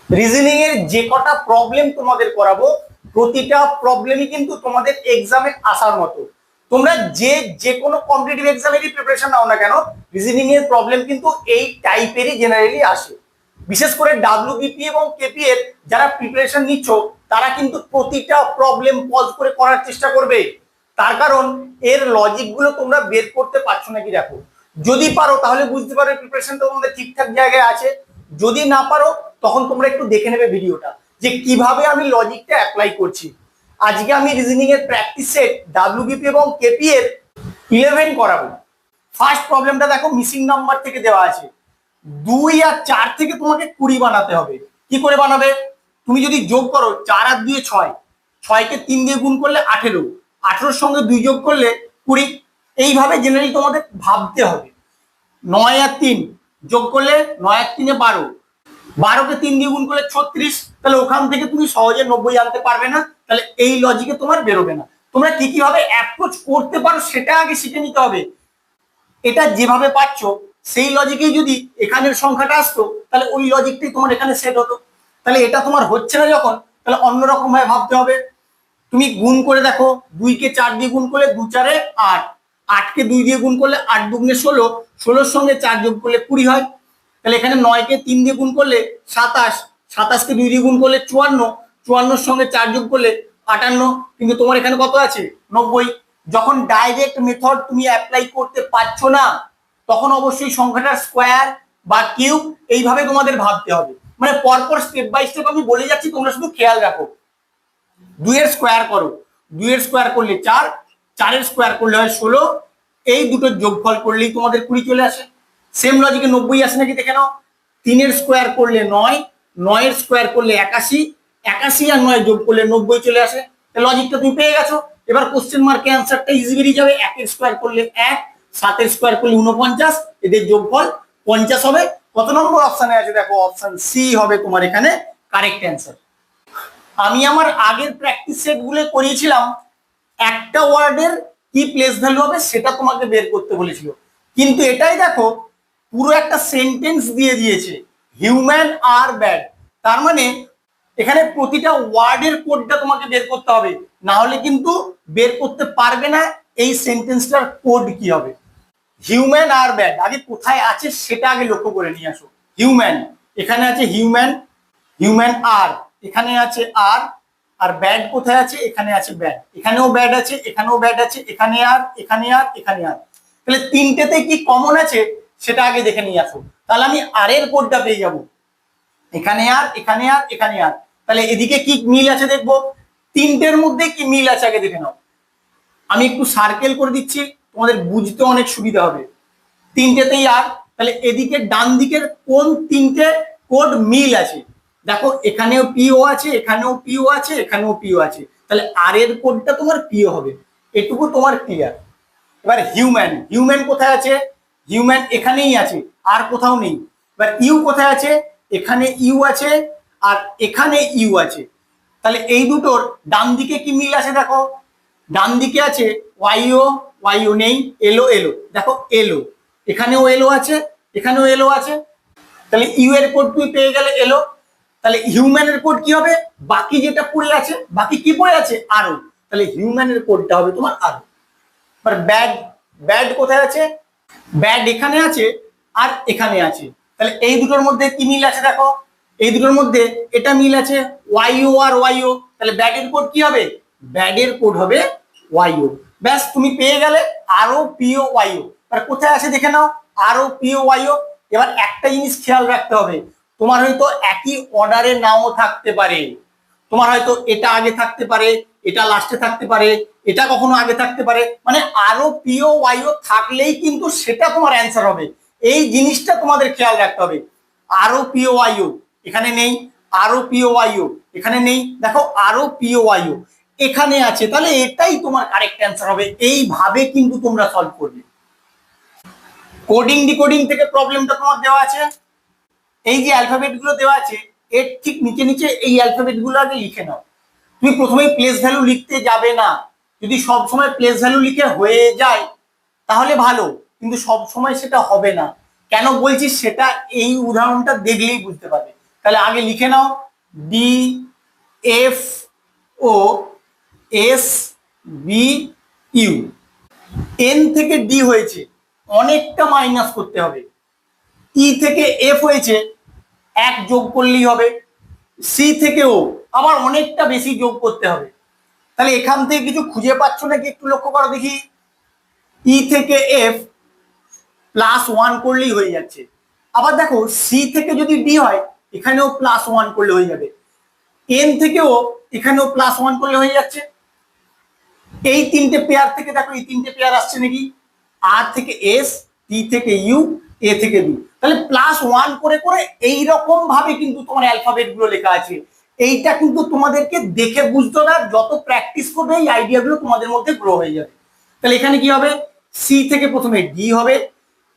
Reasoning এর যে কটা প্রবলেম তোমাদের করাবো প্রতিটা প্রবলেমই কিন্তু তোমাদের এক্সামে আসার মতো। তোমরা যে যে কোনো কম্পিটিটিভ এক্সামেরই প্রিপারেশন নাও না কেন, রিজনিং এর প্রবলেম কিন্তু এই টাইপেরই জেনারেলি আসে। বিশেষ করে ডাব্লিউবিপি এবং কেপি এর যারা প্রিপারেশন নিচ্ছ তারা কিন্তু প্রতিটা প্রবলেম পজ করে করার চেষ্টা করবে। তার কারণ এর লজিক গুলো তোমরা বের করতে পারছো নাকি দেখো। যদি পারো তাহলে বুঝতে পারবে প্রিপারেশন তোমাদের ঠিকঠাক জায়গায় আছে। যদি না পারো তখন তোমরা একটু দেখে নেবে ভিডিওটা যে কিভাবে আমি লজিকটা অ্যাপ্লাই করছি। আজকে আমি রিজনিং এর প্র্যাকটিস সেট ডাব্লিউবিপি এবং কেপি এর 11 করাবো। ফার্স্ট প্রবলেমটা দেখো, মিসিং নাম্বার থেকে দেওয়া আছে 2 আর 4 থেকে তোমাকে 20 বানাতে হবে। কি করে বানাবে? তুমি যদি যোগ করো 4 আর 2 6, 6কে 3 দিয়ে গুণ করলে 18, 18 সঙ্গে 2 যোগ করলে 20। এইভাবে জেনারেলি তোমাদের ভাবতে হবে। 9 আর 3 যোগ করলে 9 আর 3 12, 12কে 3 দিয়ে গুণ করলে 36। তাহলে ওখান থেকে তুমি সহজে 90 আনতে পারবে না। তাহলে এই লজিকে তোমার বেরোবে না। তোমরা কি কিভাবে অ্যাপ্রোচ করতে পারো সেটা আগে শিখে নিতে হবে। এটা যেভাবে পাচ্ছ সেই লজিকেই যদি এখানের সংখ্যাটা আসতো তাহলে ওই লজিকটাই তোমার এখানে সেট হতো। তাহলে এটা তোমার হচ্ছে না যখন, তাহলে অন্যরকম ভাবে ভাবতে হবে। তুমি গুণ করে দেখো, 2কে 4 দিয়ে গুণ করলে 2 4 8, 8কে 2 দিয়ে গুণ করলে 8 2 16, 16 সঙ্গে 4 যোগ করলে 20 হয়। তাহলে এখানে 9কে 3 দিয়ে গুণ করলে 27, 27কে 2 দিয়ে গুণ করলে 54, 54 সঙ্গে 4 যোগ করলে 58। কিন্তু তোমার এখানে কত আছে? 90। যখন ডাইরেক্ট মেথড তুমি অ্যাপ্লাই করতে পারছো না তখন অবশ্যই সংখ্যাটার স্কোয়ার বা কিউব এইভাবে তোমাদের ভাবতে হবে। মানে পরপর স্টেপ বাই স্টেপ আমি বলে যাচ্ছি, তোমরা শুধু খেয়াল রাখো। 2 এর স্কোয়ার করো, 2 এর স্কোয়ার করলে 4, 4 এর স্কোয়ার করলে হয় 16, এই দুটোর যোগফল করলেই তোমাদের 20 চলে আসে। সেম লজিকে 90 আসে নাকি দেখে নাও। 3 এর স্কোয়ার করলে 9, 9 এর স্কোয়ার করলে 81, 81 আর 9 যোগ করলে 90 চলে আসে। লজিকটা তুমি পেয়ে গেছো। এবার কোশ্চেন মার্কে অ্যান্সারটা ইজি বেরিয়ে যাবে। 1 এর স্কোয়ার করলে 1, 7 এর স্কোয়ার করলে 49, এদের যোগফল 50 হবে। কত নম্বর অপশনে আছে দেখো? অপশন সি হবে তোমার এখানে কারেক্ট অ্যান্সার। আমি আমার আগের প্র্যাকটিস সেট গুলো করিয়েছিলাম, একটা ওয়ার্ডের কি প্লেস ভ্যালু হবে সেটা তোমাকে বের করতে বলেছিল। কিন্তু এটাই দেখো পুরো একটা সেন্টেন্স দিয়ে দিয়েছে, হিউম্যান আর ব্যাড। তার মানে এখানে প্রতিটা ওয়ার্ডের কোডটা তোমাকে বের করতে হবে, না হলে কিন্তু বের করতে পারবে না এই সেন্টেন্সটার কোড কি হবে। হিউম্যান আর ব্যাড আগে কোথায় আছে সেটা আগে লক্ষ্য করে নিয়ে আসো। হিউম্যান, এখানে আছে হিউম্যান, হিউম্যান আর এখানে আছে আর, আর ব্যাড কোথায় আছে? এখানে আছে ব্যাড, এখানেও ব্যাড আছে, এখানেও ব্যাড আছে, এখানে আর, এখানে আর, এখানে আর। তাহলে তিনটেতে কি কমন আছে সেটা আগে দেখে নিয়ে আসো। তাহলে আমি আর এর কোডটা পেয়ে যাবো। এখানে আর, এখানে আর, এখানে আর। তাহলে এদিকে কি মিল আছে দেখবো। তিনটের মধ্যে কি মিল আছে আগে দেখে নাও। আমি একটু সার্কেল করে দিচ্ছি, তোমাদের বুঝতে অনেক সুবিধা হবে। তিনটেতেই আর, তাহলে এদিকে ডান দিকের কোন তিনটে কোড মিল আছে? দেখো এখানেও পিও আছে, এখানেও পিও আছে, এখানেও পিও আছে। তাহলে আর এর কোডটা তোমার পিও হবে। এটুকু তোমার ক্লিয়ার। এবার হিউম্যান, হিউম্যান কোথায় আছে? হিউম্যান এখানেই আছে, আর কোথাও নেই। এবার ইউ কোথায় আছে? এখানে ইউ আছে আর এখানে ইউ আছে। তাহলে এই দুটোর ডান দিকে কি মিল আছে দেখো। ডান দিকে আছে ওয়াইও, ওয়াইও নেই, এলো এলো, দেখো এলো, এখানেও এলো আছে, এখানেও এলো আছে। তাহলে ইউ এর কোড তুমি পেয়ে গেলে এলো। তাহলে হিউম্যানের কোড কি হবে? বাকি যেটা পড়ে আছে, বাকি কি পড়ে আছে? আরো। তাহলে হিউম্যানের কোডটা হবে তোমার আরো। এবার ব্যাড, ব্যাড কোথায় আছে? ব্যাড এখানে আছে আর এখানে আছে। তাহলে এই দুটোর মধ্যে কি মিল আছে দেখো। এই দুটোর মধ্যে এটা মিল আছে, ওয়াইও আর ওয়াইও। তাহলে ব্যাডের কোড কি হবে? ব্যাডের কোড হবে ওয়াইও। ব্যাস তুমি পেয়ে গেলে আরো পিও ওয়াইও। আর কোথায় আছে দেখে নাও, আরো পিও ওয়াইও। এবার একটা জিনিস খেয়াল রাখতে হবে, তোমার হয়তো একই অর্ডারে নাও থাকতে পারে। তোমার হয়তো এটা আগে থাকতে পারে, এটা লাস্টে থাকতে পারে, এটা কখনো আগে থাকতে পারে। মানে আরো পিও ওয়াইও থাকলেই কিন্তু সেটা তোমার অ্যান্সার হবে। এই জিনিসটা তোমাদের খেয়াল রাখতে হবে। আরো পিও ওয়াইও এখানে নেই, আরো পিও ওয়াইও এখানে নেই, দেখো আরো পিও ওয়াইও এখানে আছে। তাহলে এটাই তোমার কারেক্ট অ্যান্সার হবে। এইভাবে কিন্তু তোমরা সলভ করবে। কোডিং ডিকোডিং থেকে প্রবলেমটা তোমার দেওয়া আছে। এই যে অ্যালফাবেট গুলো দেওয়া আছে এর ঠিক নিচে নিচে এই অ্যালফাবেট গুলো আগে লিখে নাও। তুমি প্রথমে প্লেস ভ্যালু লিখতে যাবে না। যদি সব সময় প্লেস ভ্যালু লিখে হয়ে যায় তাহলে ভালো, কিন্তু সব সময় সেটা হবে না। কেন বলছি সেটা এই উদাহরণটা দেখলেই বুঝতে পারবে। তাহলে আগে লিখে নাও D F O S B U. N থেকে ডি হয়েছে, অনেকটা মাইনাস করতে হবে। ই থেকে এফ হয়েছে, এক যোগ করলেই হবে। সি থেকে ও আবার অনেকটা বেশি যোগ করতে হবে। তাহলে এখান থেকে কিছু খুঁজে পাচ্ছ নাকি একটু লক্ষ্য করো দেখি। ই থেকে এফ +1 করলেই হয়ে যাচ্ছে। আবার দেখো সি থেকে যদি ডি হয় এখানেও +1 করলে হয়ে যাবে। এন থেকেও এখানেও +1 করলে হয়ে যাচ্ছে। এই তিনটে পেয়ার থেকে দেখো এই তিনটে পেয়ার আসছে নাকি, আর থেকে এস, টি থেকে ইউ, এ থেকে বি। তাহলে +1 করে করে এইরকম ভাবে কিন্তু তোমার অ্যালফাবেট গুলো লেখা আছে। এইটা কিন্তু তোমাদেরকে দেখে বুঝতে হবে, যত প্র্যাকটিস করবে এই আইডিয়া গুলো তোমাদের মধ্যে গ্রো হয়ে যাবে। তাহলে এখানে কি হবে, সি থেকে প্রথমে ডি হবে,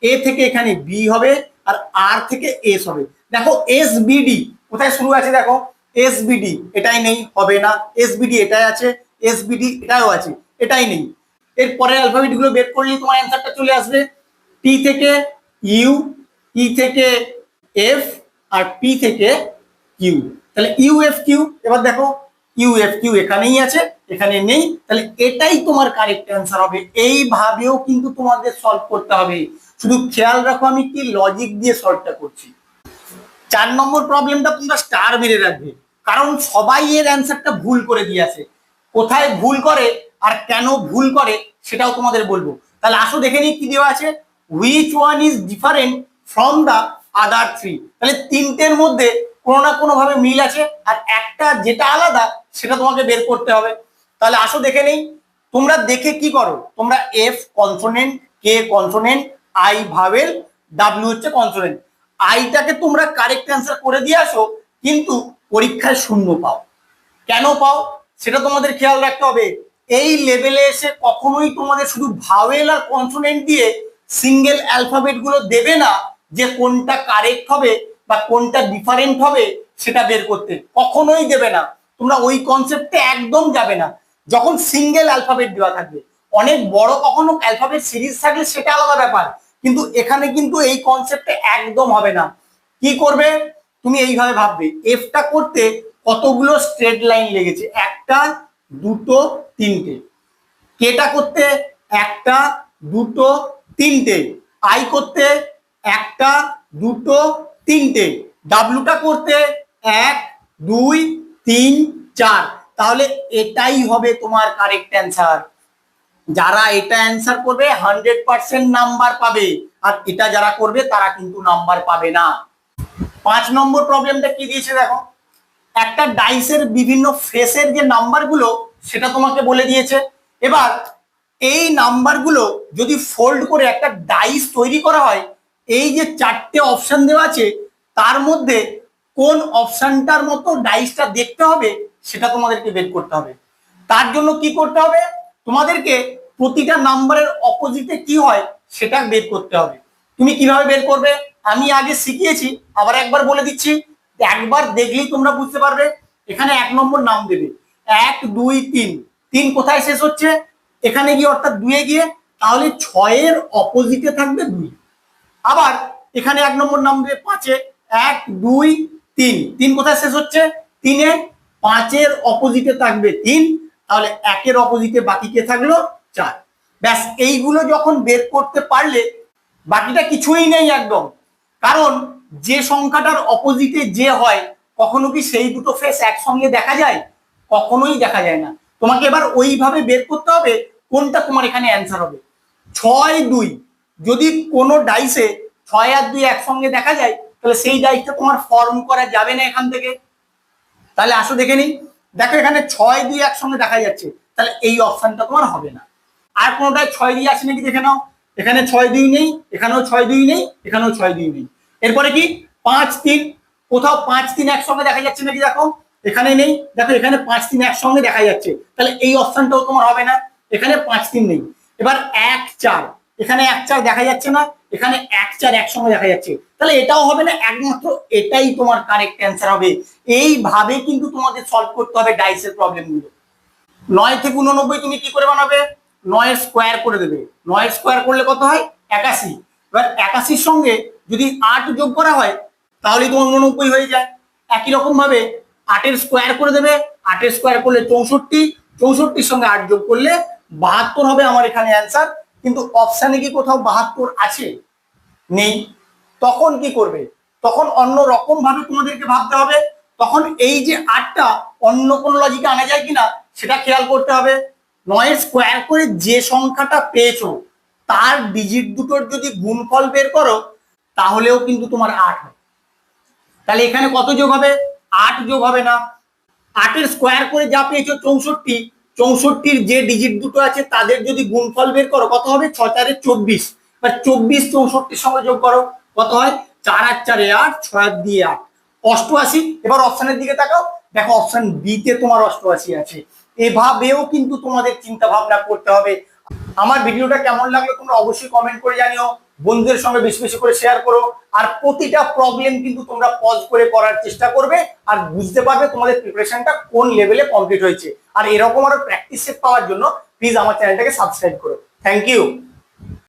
এ থেকে এখানে বি হবে, আর আর থেকে এস হবে। দেখো এস বিডি কোথায় শুরু আছে, দেখো এস বিডি এটাই নেই, হবে না। এস বিডি এটাই আছে, এস বিডি এটাও আছে, এটাই নেই। এর পরের অ্যালফাবেট গুলো বের করলেই তোমার অ্যান্সারটা চলে আসবে। টি থেকে ইউ, ই থেকে এফ, আর পি থেকে কিউ। তাহলে ইউ এফ কিউ, এবার দেখো ইউ এফ কিউ এখানেই আছে, এখানে নেই, তাহলে এটাই তোমার কারেক্ট অ্যান্সার হবে। এইভাবেও কিন্তু তোমাদের সলভ করতে হবে, শুধু খেয়াল রাখো আমি কি লজিক দিয়ে সলভটা করছি। 4 নম্বর প্রবলেমটা তোমরা স্টার মেরে রাখবে, কারণ সবাই এর অ্যান্সারটা ভুল করে দিয়েছে। কোথায় ভুল করে আর কেন ভুল করে সেটাও তোমাদের বলবো। তাহলে আসো দেখে নিই কি দেওয়া আছে। Which one is different from the other three. তাহলে তিনটের মধ্যে কোনো না কোনো ভাবে মিল আছে, আর একটা যেটা আলাদা সেটা তোমাকে বের করতে হবে। তাহলে আসো দেখে নেই। তোমরা দেখে কি করো, তোমরা F consonant, K consonant, I vowel, W হচ্ছে কনসোনেন্ট, আইটাকে তোমরা কারেক্ট অ্যান্সার করে দিয়ে আসো, কিন্তু পরীক্ষায় শূন্য পাও। কেন পাও সেটা তোমাদের খেয়াল রাখতে হবে। এই লেভেলে এসে কখনোই তোমাদের শুধু ভাওয়েল আর কনসোনেন্ট দিয়ে সিঙ্গেল অ্যালফাবেট গুলো দেবে না, যে কোনটা কারেক্ট হবে বা কোনটা ডিফারেন্ট হবে সেটা বের করতে কখনোই দেবে না। তোমরা ওই কনসেপ্টে একদম যাবে না যখন সিঙ্গেল অ্যালফাবেট দেওয়া থাকবে। অনেক বড় কখনো অ্যালফাবেট সিরিজ থাকলে সেটা আলাদা ব্যাপার, কিন্তু এখানে কিন্তু এই কনসেপ্টে একদম হবে না। কি করবে তুমি এইভাবে ভাববে, এফটা করতে কতগুলো স্ট্রেট লাইন লেগেছে, একটা, দুটো, তিনটে। কেটা করতে একটা, দুটো, তিনটে। আই করতে একটা, দুটো, তিনটে। ডাব্লুটা করতে 1, 2, 3, 4। তাহলে এটাই হবে তোমার কারেক্ট অ্যান্সার। যারা এটা অ্যান্সার করবে 100% নাম্বার পাবে, আর এটা যারা করবে তারা কিন্তু নাম্বার পাবে না। 5 নম্বর প্রবলেমটা কি দিয়েছে দেখো। একটা ডাইসের বিভিন্ন ফেসের যে নাম্বারগুলো সেটা তোমাকে বলে দিয়েছে। এবার এই নাম্বারগুলো যদি ফোল্ড করে একটা ডাইস তৈরি করা হয়, এই যে 4টে অপশন দেওয়া আছে তার মধ্যে কোন অপশনটার মতো ডাইসটা দেখতে হবে সেটা তোমাদেরকে বের করতে হবে। তার জন্য কি করতে হবে, তোমাদেরকে প্রতিটা নাম্বারের অপোজিটে কি হয় সেটা বের করতে হবে। তুমি কিভাবে বের করবে আমি আগে শিখিয়েছি, আবার একবার বলে দিচ্ছি, একবার দেখলেই তোমরা বুঝতে পারবে। এখানে 1 নম্বর নাম দেবে, 1, 2, 3। 3 কোথায় শেষ হচ্ছে, এখানে গিয়ে অর্থাৎ 2-এ গিয়ে, তাহলে 6-এর অপোজিটে থাকবে 2। আবার এখানে 1 নম্বর নাম দেবে 5-এ, 1, 2, 3। 3 কোথায় শেষ হচ্ছে, 3-এ। 5-এর অপোজিটে থাকবে 3, তাহলে 1-এর অপোজিটে বাকি কে থাকলো, 4। ব্যাস এইগুলো যখন বের করতে পারলে বাকিটা কিছুই নেই একদম। কারণ যে সংখ্যাটার অপোজিটে যে হয়, কখনো কি সেই দুটো ফেস একসঙ্গে দেখা যায়, কখনোই দেখা যায় না। তোমাকে এবার ওইভাবে বের করতে হবে কোনটা তোমার এখানে অ্যান্সার হবে। 6, 2 যদি কোনো ডাইসে 6 আর 2 একসঙ্গে দেখা যায়, তাহলে সেই ডাইসটা তোমার ফর্ম করা যাবে না এখান থেকে। তাহলে আসো দেখে নিই। দেখো এখানে 6, 2 একসঙ্গে দেখা যাচ্ছে, তাহলে এই অপশনটা তোমার হবে না। আর কোনোটায় 6, 2 আছে নাকি দেখে নাও। এখানে 6, 2 নেই, এখানেও 6, 2 নেই, এখানেও 6, 2 নেই। এরপরে কি 5, 3, কোথাও 5, 3 একসঙ্গে দেখা যাচ্ছে নাকি দেখো, এখানে নেই। দেখো এখানে 5, 3 একসঙ্গে দেখা যাচ্ছে, তাহলে এই অপশনটাও তোমার হবে না। এখানে 5, 3 নেই। এবার 1, 4, এখানে 1, 4 দেখা যাচ্ছে না, এখানে 1, 4 একসঙ্গে দেখা যাচ্ছে, তাহলে এটাও হবে না। একমাত্র এটাই তোমার কারেক্ট অ্যান্সার হবে। এইভাবে কিন্তু তোমাদের সলভ করতে হবে ডাইসের প্রবলেমগুলো। 9 থেকে 89 তুমি কি করে বানাবে, 9 স্কোয়ার করে দেবে। 9 স্কোয়ার করলে কত হয়, 81। এবার 81-র সঙ্গে যদি 8 যোগ করা হয় তাহলে তোমার 89 হয়ে যায়। একই রকম ভাবে 8 এর স্কোয়ার করে দেবে, 8 এর স্কোয়ার করলে 64, 64 সঙ্গে 8 যোগ করলে 72 হবে আমার এখানে অ্যান্সার। কিন্তু অপশানে কি কোথাও 72 আছে? নেই। তখন কি করবে? তখন অন্য রকম ভাবে তোমাদেরকে ভাবতে হবে। তখন এই যে 8টা অন্য কোন লজিকে আনা যায় কিনা সেটা খেয়াল করতে হবে। 9 এর স্কোয়ার করে যে সংখ্যাটা পেয়েছো তার ডিজিট দুটোর যদি গুণফল বের করো তাহলেও কিন্তু তোমার 8 হয়। তাহলে এখানে কত যোগ হবে? 8 যোগ হবে না। 8 এর স্কোয়ার করে যা পেয়েছো 64, 64 যে ডিজিট দুটো আছে তাদের যদি গুণফল বের করো কত হবে? 6 4 24, বা 24 64 সঙ্গে যোগ করো কত হয়? 4 আর 4 8, 6 আর 2 8, 88। এবার অপশনের দিকে তাকাও, দেখো অপশন বি তে তোমার 88 আছে। এভাবেও কিন্তু তোমাদের চিন্তা ভাবনা করতে হবে। আমার ভিডিওটা কেমন লাগলো তোমরা অবশ্যই কমেন্ট করে জানিও, বন্ধুদের সঙ্গে বেশি বেশি করে শেয়ার করো। আর প্রতিটা প্রবলেম কিন্তু তোমরা পজ করে করার চেষ্টা করবে আর বুঝতে পারবে তোমাদের প্রিপারেশনটা কোন লেভেলে কমপ্লিট হয়েছে। আর এরকম আরো প্র্যাকটিস সেট পাওয়ার জন্য প্লিজ আমার চ্যানেলটাকে সাবস্ক্রাইব করো। Thank you.